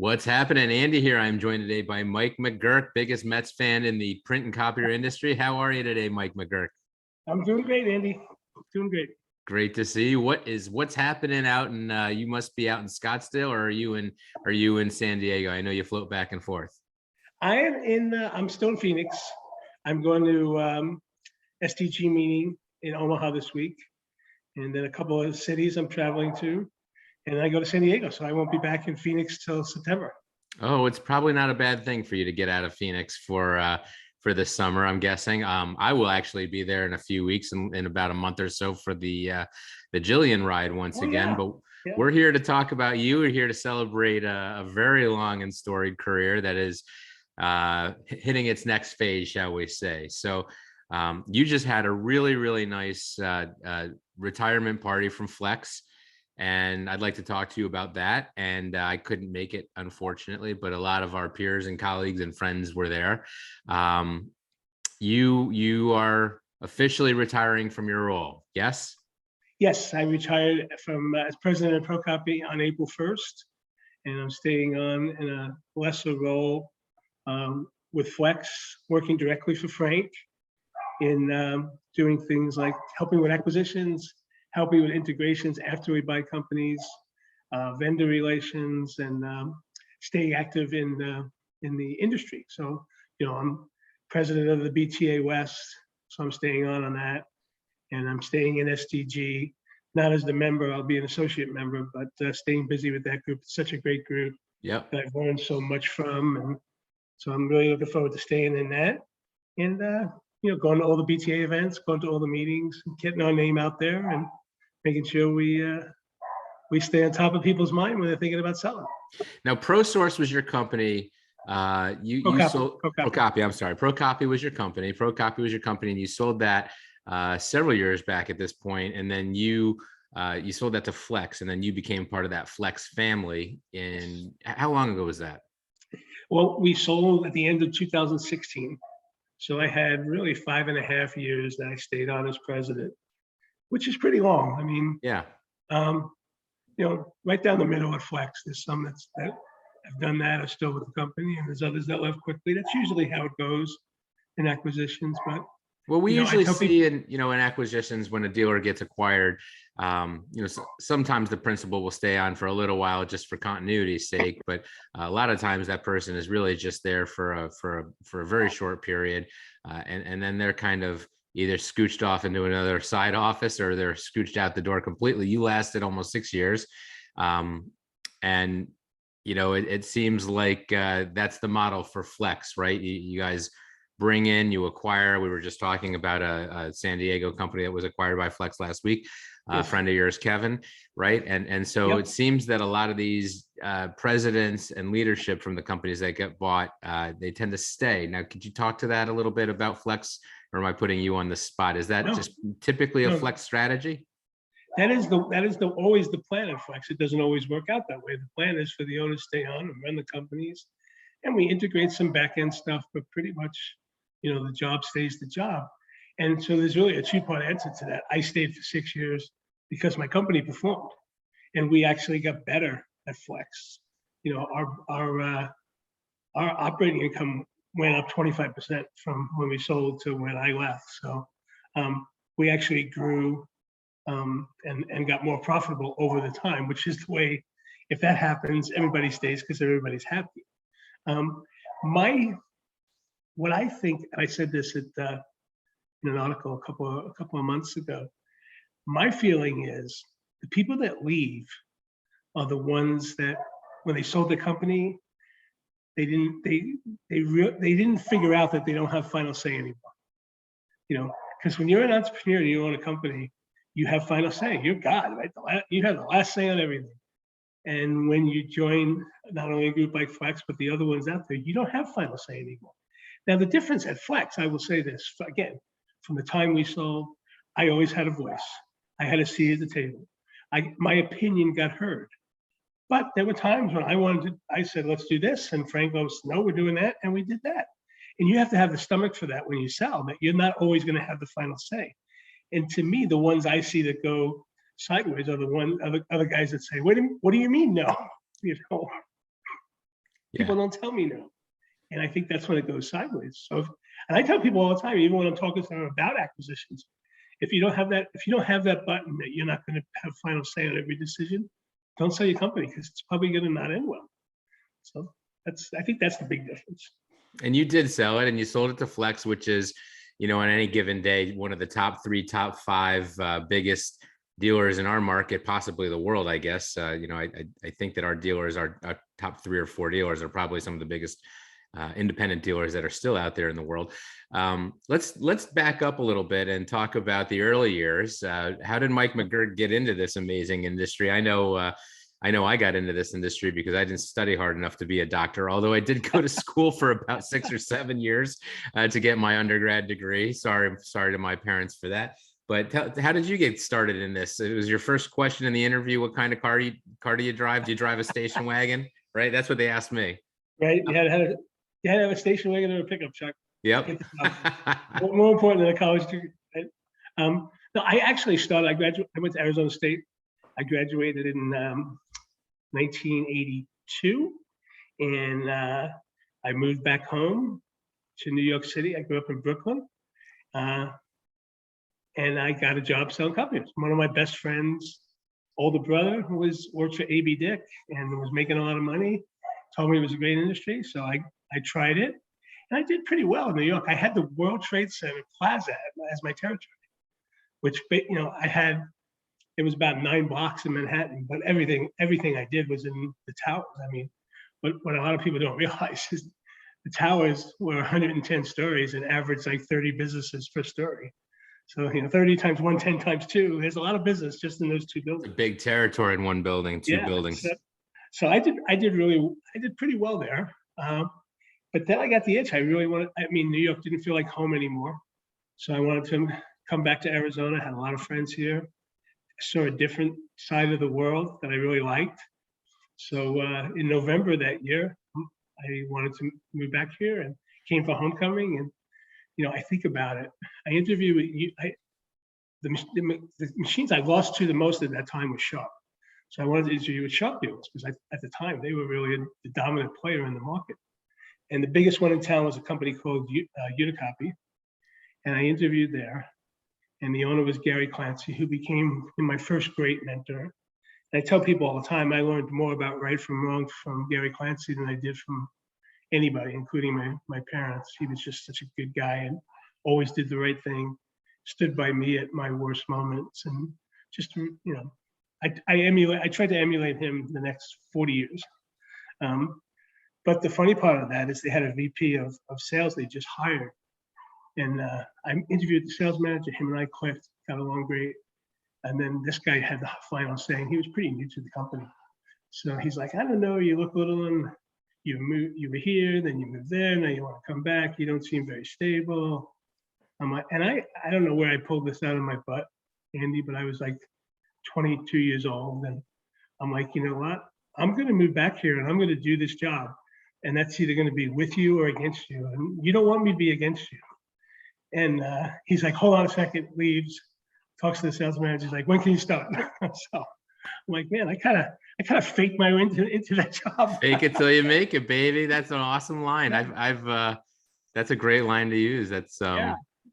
What's happening? Andy here. I'm joined today by Mike McGuirk, biggest Mets fan in the print and copier industry. How are you today, Mike McGuirk? I'm doing great, Andy. Doing great. Great to see you. What's happening out in you must be out in Scottsdale, or are you in San Diego? I know you float back and forth. I'm still in Phoenix. I'm going to SDG meeting in Omaha this week, and then a couple of cities I'm traveling to, and then I go to San Diego, so I won't be back in Phoenix till September. Oh, it's probably not a bad thing for you to get out of Phoenix for this summer, I'm guessing. I will actually be there in a few weeks, in about a month or so, for the Jillian ride once again. Yeah. But Yeah. we're here to talk about you. We're here to celebrate a very long and storied career that is hitting its next phase, shall we say. So you just had a really, really nice retirement party from Flex. And I'd like to talk to you about that. And I couldn't make it, unfortunately, but a lot of our peers and colleagues and friends were there. You are officially retiring from your role, yes? Yes, I retired from as president of ProCopy on April 1st, and I'm staying on in a lesser role with Flex, working directly for Frank in doing things like helping with acquisitions, helping with integrations after we buy companies, vendor relations, and staying active in the industry. So, I'm president of the BTA West, so I'm staying on that, and I'm staying in SDG, not as the member. I'll be an associate member, but staying busy with that group. It's such a great group. Yep. That I've learned so much from, and so I'm really looking forward to staying in that, and going to all the BTA events, going to all the meetings, getting our name out there, and making sure we stay on top of people's mind when they're thinking about selling. Now, ProSource was your company. You sold ProCopy. I'm sorry, ProCopy was your company. ProCopy was your company, and you sold that several years back at this point, and then you sold that to Flex, and then you became part of that Flex family. And how long ago was that? Well, we sold at the end of 2016, so I had really 5.5 years that I stayed on as president, which is pretty long. I mean, yeah. Right down the middle at Flex, there's some that have done that are still with the company, and there's others that left quickly. That's usually how it goes in acquisitions. But well, we usually see in acquisitions, when a dealer gets acquired, sometimes the principal will stay on for a little while just for continuity's sake, but a lot of times that person is really just there for a very short period, and then they're kind of either scooched off into another side office, or they're scooched out the door completely. You lasted almost 6 years. And, it seems like that's the model for Flex, right? You guys bring in, you acquire. We were just talking about a San Diego company that was acquired by Flex last week, a friend of yours, Kevin, right? And so It seems that a lot of these presidents and leadership from the companies that get bought, they tend to stay. Now, could you talk to that a little bit about Flex? Or am I putting you on the spot? Is that just typically a Flex strategy? That is always the plan at Flex. It doesn't always work out that way. The plan is for the owners to stay on and run the companies, and we integrate some back end stuff, but pretty much, the job stays the job. And so there's really a two-part answer to that. I stayed for 6 years because my company performed, and we actually got better at Flex. Our operating income went up 25% from when we sold to when I left. So we actually grew and got more profitable over the time, which is the way, if that happens, everybody stays because everybody's happy. What I think, I said this in an article a couple of months ago, my feeling is the people that leave are the ones that, when they sold the company, they didn't figure out that they don't have final say anymore. Because when you're an entrepreneur and you own a company, you have final say. You're God, right? You have the last say on everything. And when you join not only a group like Flex, but the other ones out there, you don't have final say anymore. Now, the difference at Flex, I will say this again, from the time we sold, I always had a voice. I had a seat at the table. My opinion got heard. But there were times when I said, let's do this. And Frank goes, no, we're doing that. And we did that. And you have to have the stomach for that when you sell, that you're not always going to have the final say. And to me, the ones I see that go sideways are the other guys that say, what do you mean no? People don't tell me no. And I think that's when it goes sideways. So, and I tell people all the time, even when I'm talking to them about acquisitions, if you don't have that button that you're not going to have final say on every decision, don't sell your company, because it's probably going to not end well. So I think that's the big difference. And you did sell it, and you sold it to Flex, which is, on any given day, one of the top 3, top 5 biggest dealers in our market, possibly the world, I guess. I think that our dealers, our top 3 or 4 dealers, are probably some of the biggest independent dealers that are still out there in the world. Let's back up a little bit and talk about the early years. How did Mike McGuirk get into this amazing industry? I know I got into this industry because I didn't study hard enough to be a doctor, although I did go to school for about 6 or 7 years to get my undergrad degree. Sorry to my parents for that. But how did you get started in this? It was your first question in the interview. What kind of car do you drive? Do you drive a station wagon? Right? That's what they asked me. Right. You had to have a station wagon or a pickup truck. Yep. More important than a college degree. Right? No, I actually started. I went to Arizona State. I graduated in 1982, and I moved back home to New York City. I grew up in Brooklyn, and I got a job selling companies. One of my best friends' older brother, who worked for AB Dick and was making a lot of money, told me it was a great industry. So I tried it, and I did pretty well in New York. I had the World Trade Center Plaza as my territory, which I had. It was about 9 blocks in Manhattan, but everything I did was in the towers. I mean, what a lot of people don't realize is the towers were 110 stories and averaged like 30 businesses per story. So 30 times 110 times 2. There's a lot of business just in those 2 buildings. It's a big territory in one building, 2 buildings. So I did pretty well there. But then I got the itch. New York didn't feel like home anymore. So I wanted to come back to Arizona. I had a lot of friends here. Saw a different side of the world that I really liked. So in November that year, I wanted to move back here and came for homecoming. And I think about it. I interviewed with you. The machines I lost to the most at that time was Sharp. So I wanted to interview with Sharp dealers because at the time they were really the dominant player in the market. And the biggest one in town was a company called ProCopy. And I interviewed there. And the owner was Gary Clancy, who became my first great mentor. And I tell people all the time, I learned more about right from wrong from Gary Clancy than I did from anybody, including my parents. He was just such a good guy and always did the right thing, stood by me at my worst moments. And just, I tried to emulate him the next 40 years. But the funny part of that is they had a VP of sales they just hired. And I interviewed the sales manager. Him and I clicked, got along great. And then this guy had the final say. He was pretty new to the company. So he's like, I don't know, you look a little, you were here, then you moved there, now you want to come back. You don't seem very stable. I'm like, and I don't know where I pulled this out of my butt, Andy, but I was like 22 years old. And I'm like, you know what? I'm going to move back here and I'm going to do this job. And that's either going to be with you or against you. And you don't want me to be against you. And he's like, hold on a second, leaves, talks to the sales manager. He's like, when can you start? So I'm like, man, I kind of faked my way into that job. Fake it till you make it, baby. That's an awesome line. That's a great line to use. That's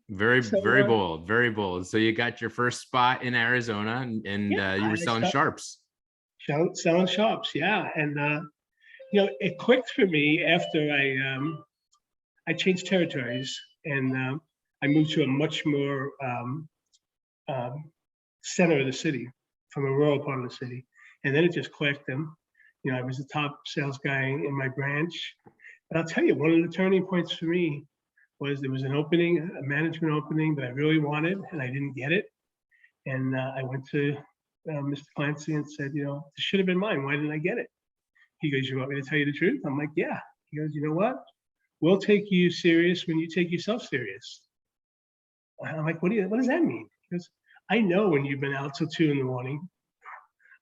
very bold, very bold. So you got your first spot in Arizona, and you were selling Sharps. Selling Sharps, yeah. And it clicked for me after I changed territories and I moved to a much more center of the city, from a rural part of the city. And then it just clicked. And, I was the top sales guy in my branch. But I'll tell you, one of the turning points for me was there was an opening, a management opening that I really wanted, and I didn't get it. And I went to Mr. Clancy and said, this should have been mine. Why didn't I get it? He goes, you want me to tell you the truth? I'm like, yeah. He goes, you know what? We'll take you serious when you take yourself serious. I'm like, what does that mean? He goes, I know when you've been out till 2 in the morning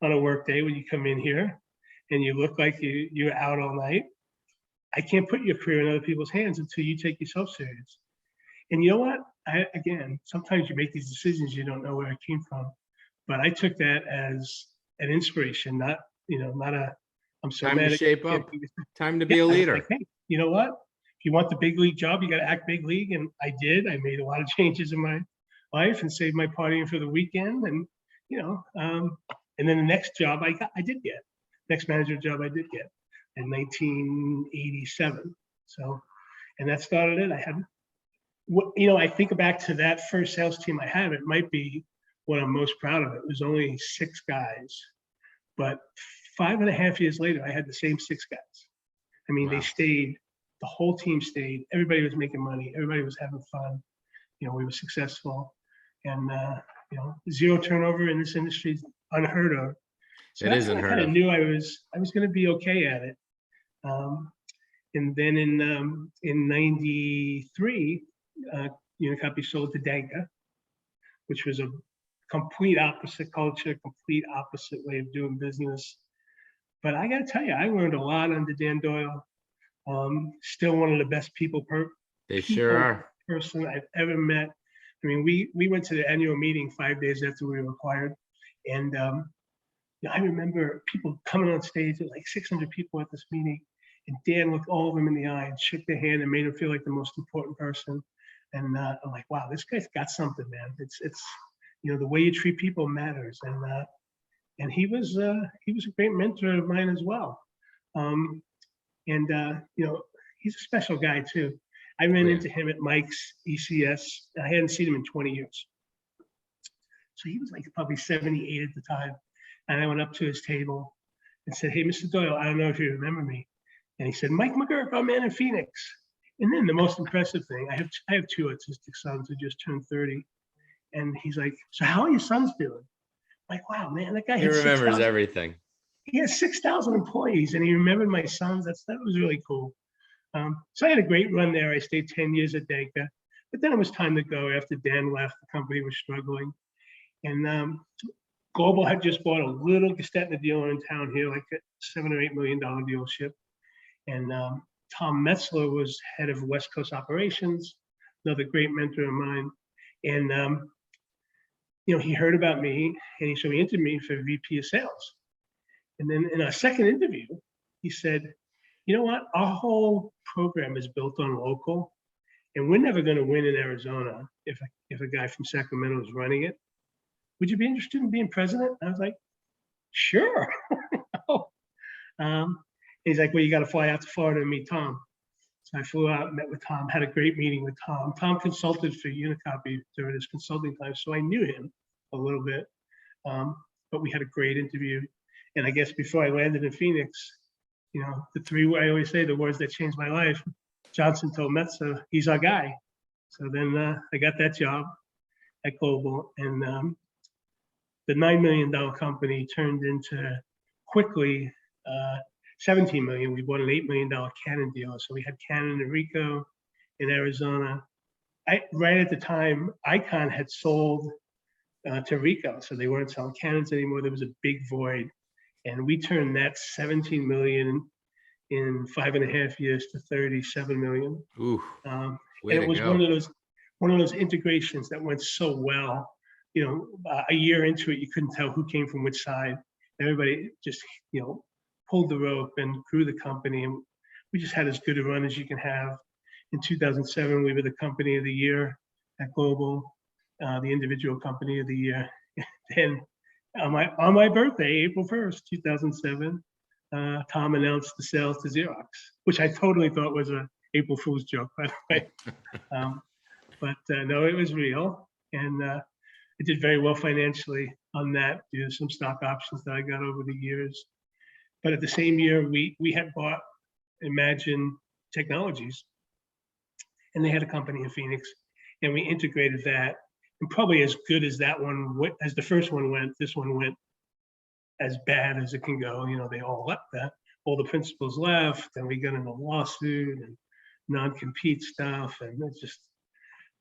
on a work day, when you come in here and you look like you're out all night. I can't put your career in other people's hands until you take yourself serious. And you know what? Again, sometimes you make these decisions, you don't know where it came from. But I took that as an inspiration, not a I'm so Time to mad at shape you. up. Time to be Yeah, a I was leader. like, hey, you know what? If you want the big league job, you got to act big league. And I did. I made a lot of changes in my life and saved my partying for the weekend. And, and then the next job I did get. Next manager job I did get in 1987. So, and that started it. I had, I think back to that first sales team I had, it might be what I'm most proud of. It was only 6 guys, but 5.5 years later, I had the same 6 guys. I mean, They Wow. stayed, the whole team stayed. Everybody was making money. Everybody was having fun. We were successful, and zero turnover in this industry is unheard of. So It that's is when I unheard kind of of. knew I was going to be okay at it. And then in '93, Unicopy sold to Danka, which was a complete opposite culture, complete opposite way of doing business. But I got to tell you, I learned a lot under Dan Doyle. Still one of the best people They sure are. person I've ever met. I mean, we went to the annual meeting 5 days after we were acquired, and I remember people coming on stage, like 600 people at this meeting, and Dan looked all of them in the eye and shook their hand and made them feel like the most important person. And I'm like, wow, this guy's got something, man. It's the way you treat people matters. And he was a great mentor of mine as well. He's a special guy too. I ran into him at Mike's ECS. I hadn't seen him in 20 years. So he was like probably 78 at the time. And I went up to his table and said, hey, Mr. Doyle, I don't know if you remember me. And he said, Mike McGuirk, I'm in Phoenix. And then the most impressive thing, I have 2 autistic sons who just turned 30. And he's like, so how are your sons doing? I'm like, wow, man, that guy He remembers everything. He has 6,000 employees and he remembered my sons. That was really cool. So I had a great run there. I stayed 10 years at Danka, but then it was time to go after Dan left. The company was struggling. And Global had just bought a little Gestetner dealer in town here, like a $7 or $8 million dealership. And Tom Metzler was head of West Coast operations, another great mentor of mine. And, he heard about me and so he interviewed me for VP of sales. And then in our second interview, he said, you know what? Our whole program is built on local, and we're never going to win in Arizona if a guy from Sacramento is running it. Would you be interested in being president? I was like, sure. He's like, well, you got to fly out to Florida and meet Tom. So I flew out, met with Tom, had a great meeting with Tom. Tom consulted for Unicopy during his consulting time, so I knew him a little bit. But we had a great interview. And I guess before I landed in Phoenix, the 3, I always say the words that changed my life, Johnson told Metza, he's our guy. So then I got that job at Global, and the $9 million company turned into quickly $17 million. We bought an $8 million Canon deal. So we had Canon in Rico, in Arizona. Right at the time, Icon had sold to Rico, so they weren't selling Canons anymore. There was a big void. And we turned that 17 million in 5.5 years to 37 million. Ooh, and it was one of those integrations that went so well. A year into it, you couldn't tell who came from which side. Everybody just, pulled the rope and grew the company. And we just had as good a run as you can have. In 2007, we were the company of the year at Global, the individual company of the year. And on my birthday, April 1st, 2007, Tom announced the sales to Xerox, which I totally thought was a April Fool's joke, by the way. But no, it was real. And I did very well financially on that due to some stock options that I got over the years. But at the same year, we had bought Imagine Technologies, and they had a company in Phoenix, and we integrated that. And probably as good as that one, as the first one went, this one went as bad as it can go. They all left that. All the principals left, and we got in a lawsuit and non-compete stuff, and it's just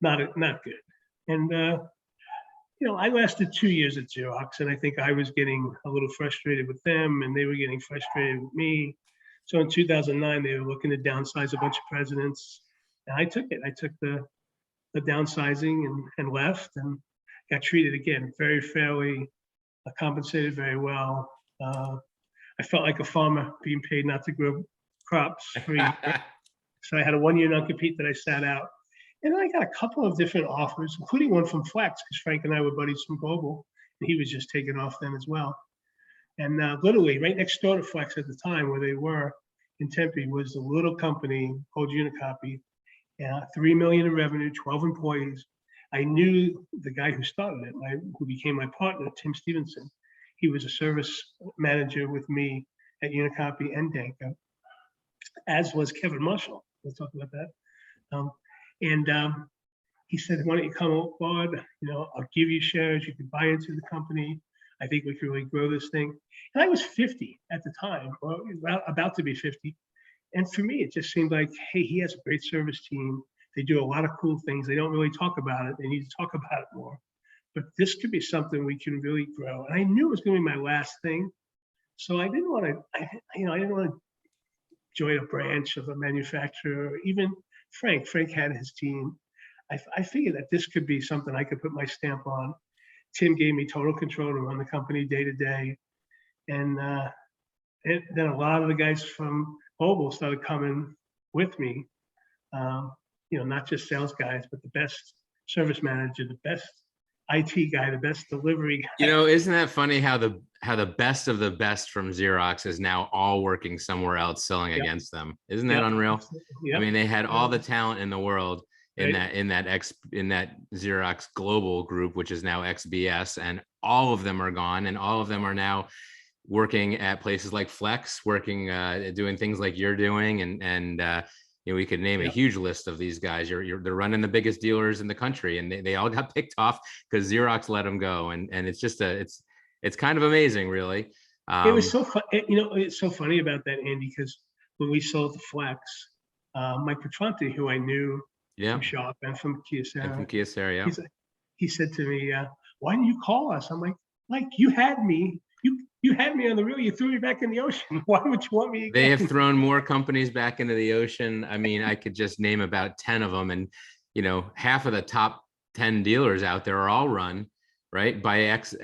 not good. And I lasted 2 years at Xerox, and I think I was getting a little frustrated with them, and they were getting frustrated with me. So in 2009, they were looking to downsize a bunch of presidents, and I took it. I took the downsizing and left, and got treated again very fairly, compensated very well. I felt like a farmer being paid not to grow crops for a year. So I had a 1-year non-compete that I sat out. And then I got a couple of different offers, including one from Flex, because Frank and I were buddies from Global, and he was just taking off then as well. And literally right next door to Flex at the time where they were in Tempe was a little company called Unicopy, 3 million in revenue, 12 employees. I knew the guy who started it, who became my partner, Tim Stevenson. He was a service manager with me at Unicopy and Danco, as was Kevin Marshall. We'll talk about that. And he said, why don't you come aboard? I'll give you shares. You can buy into the company. I think we can really grow this thing. And I was 50 at the time, or about to be 50. And for me, it just seemed like, hey, he has a great service team. They do a lot of cool things. They don't really talk about it. They need to talk about it more. But this could be something we can really grow. And I knew it was going to be my last thing. So I didn't want to, I didn't want to join a branch of a manufacturer, or even Frank. Frank had his team. I figured that this could be something I could put my stamp on. Tim gave me total control to run the company day to day. And then a lot of the guys from Global started coming with me, not just sales guys, but the best service manager, the best IT guy, the best delivery guy. Isn't that funny how the best of the best from Xerox is now all working somewhere else selling against them? Isn't that unreal? I mean, they had all the talent in the world in that Xerox Global group, which is now XBS, and all of them are gone, and all of them are now working at places like Flex, working doing things like you're doing, and we could name a huge list of these guys. They're running the biggest dealers in the country, and they all got picked off because Xerox let them go, and it's just it's kind of amazing, really. It was so fun. It's so funny about that, Andy, because when we sold to Flex, Mike Petrante, who I knew from Shop and from Kyocera, he said to me, "Why didn't you call us?" I'm like, "Mike, you had me. You had me on the reel. You threw me back in the ocean. Why would you want me again?" They have thrown more companies back into the ocean. I mean, I could just name about 10 of them, and half of the top 10 dealers out there are all run by ex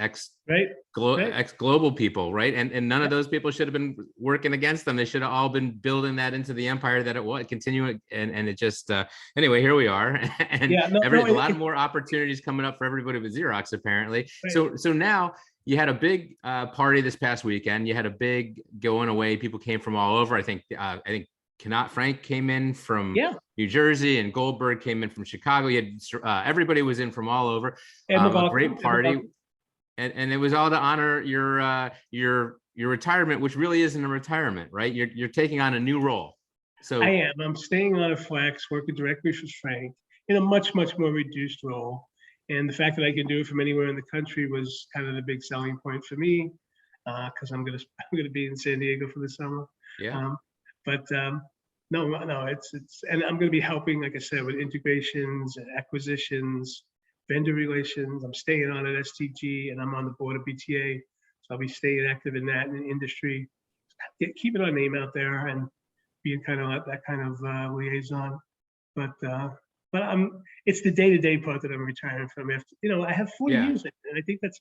global people, right? And none of those people should have been working against them. They should have all been building that into the empire that it was, continuing, and it just anyway, here we are. And a lot of more opportunities coming up for everybody with Xerox, apparently. So now you had a big party this past weekend. You had a big going away. People came from all over. I think Frank came in from New Jersey, and Goldberg came in from Chicago. You had everybody was in from all over. A great party, and it was all to honor your retirement, which really isn't a retirement, right? You're taking on a new role. So I am. I'm staying on a Flex, working directly with Frank in a much more reduced role. And the fact that I can do it from anywhere in the country was kind of the big selling point for me, because I'm gonna be in San Diego for the summer. No, it's and I'm gonna be helping, like I said, with integrations and acquisitions, vendor relations. I'm staying on at STG, and I'm on the board of BTA, so I'll be staying active in that in the industry, keeping our name out there and being kind of that kind of liaison. But it's the day-to-day part that I'm retiring from. After I have 40 years, and I think that's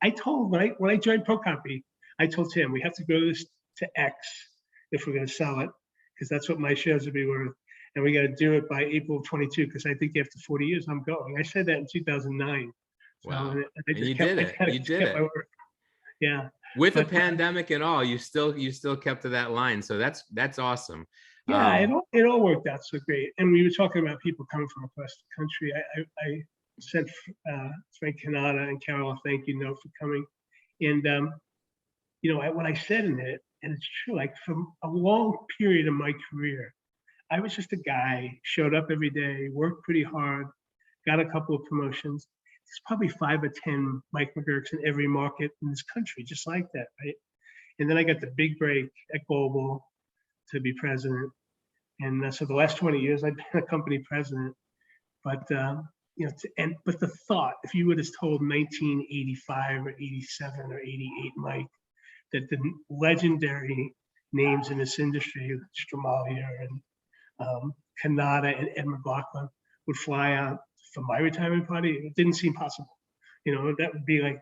I told when I joined ProCopy, I told Tim we have to go to X if we're going to sell it, because that's what my shares would be worth, and we got to do it by April 22, because I think after 40 years I'm going. I said that in 2009. Wow! So, and you did it. You did it. Yeah. With the pandemic and all, you still kept to that line. So that's awesome. Yeah, it all worked out so great. And we were talking about people coming from across the country. I sent Frank Canada and Carol a thank you note for coming. And what I said in it, and it's true, like from a long period of my career, I was just a guy, showed up every day, worked pretty hard, got a couple of promotions. There's probably 5 or 10 Mike McGuirks in every market in this country, just like that, right? And then I got the big break at Global to be president. And so the last 20 years, I've been a company president. But, but the thought, if you would have told 1985 or 87 or 88, Mike, that the legendary names in this industry, Stromalier and Kanata and Ed McLaughlin, would fly out for my retirement party, it didn't seem possible. That would be like,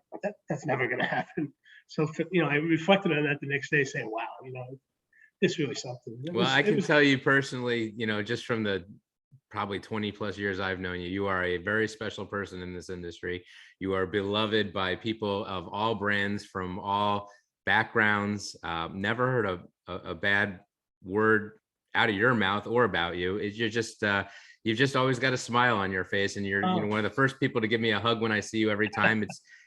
that's never going to happen. So, I reflected on that the next day saying, wow, it's really something. Well, I can tell you personally, just from the probably 20 plus years I've known you, you are a very special person in this industry. You are beloved by people of all brands from all backgrounds. Never heard a bad word out of your mouth or about you. You've just always got a smile on your face, and you're one of the first people to give me a hug when I see you every time.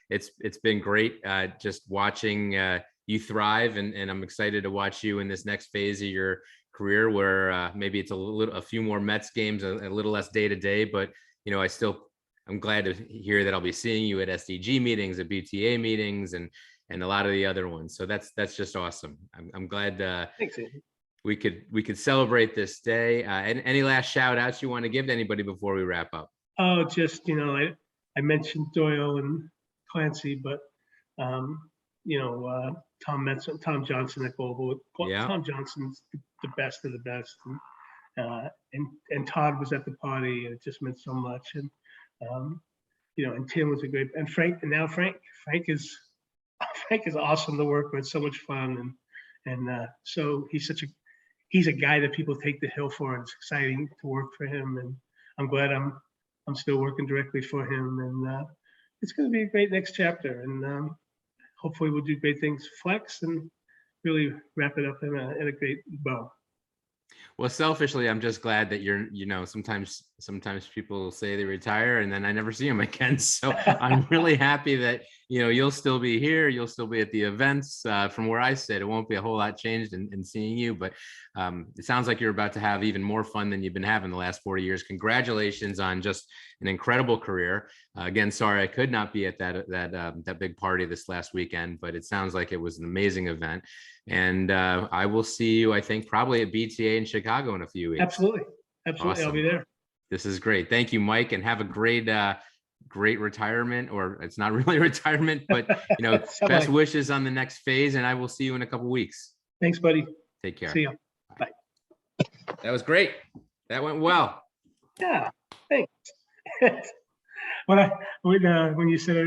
It's been great just watching you thrive, and I'm excited to watch you in this next phase of your career, where maybe it's a few more Mets games, a little less day to day, but I'm glad to hear that I'll be seeing you at SDG meetings, at BTA meetings, and a lot of the other ones. So that's just awesome. I'm glad Thanks, Andy. we could celebrate this day. And any last shout outs you want to give to anybody before we wrap up? Oh, just, I mentioned Doyle and Clancy, but, Tom Johnson at Global. Yeah. Tom Johnson's the best of the best. And Todd was at the party, and it just meant so much. And, and Tim was a great, and Frank is awesome to work with, so much fun. And so he's a guy that people take the hill for, and it's exciting to work for him. And I'm glad I'm still working directly for him. And it's going to be a great next chapter. And hopefully we'll do great things, flex, and really wrap it up in a great bow. Well, selfishly, I'm just glad that sometimes people say they retire and then I never see them again. So I'm really happy that, you'll still be here. You'll still be at the events. From where I sit, it won't be a whole lot changed in seeing you, but it sounds like you're about to have even more fun than you've been having the last 40 years. Congratulations on just an incredible career. Again, sorry I could not be at that big party this last weekend, but it sounds like it was an amazing event. And I will see you, I think, probably at BTA in Chicago in a few weeks. Absolutely. Awesome. I'll be there. This is great. Thank you, Mike, and have a great retirement, or it's not really retirement, but best wishes on the next phase, and I will see you in a couple weeks. Thanks, buddy. Take care. See you. Bye. That was great. That went well. Yeah, thanks. When you said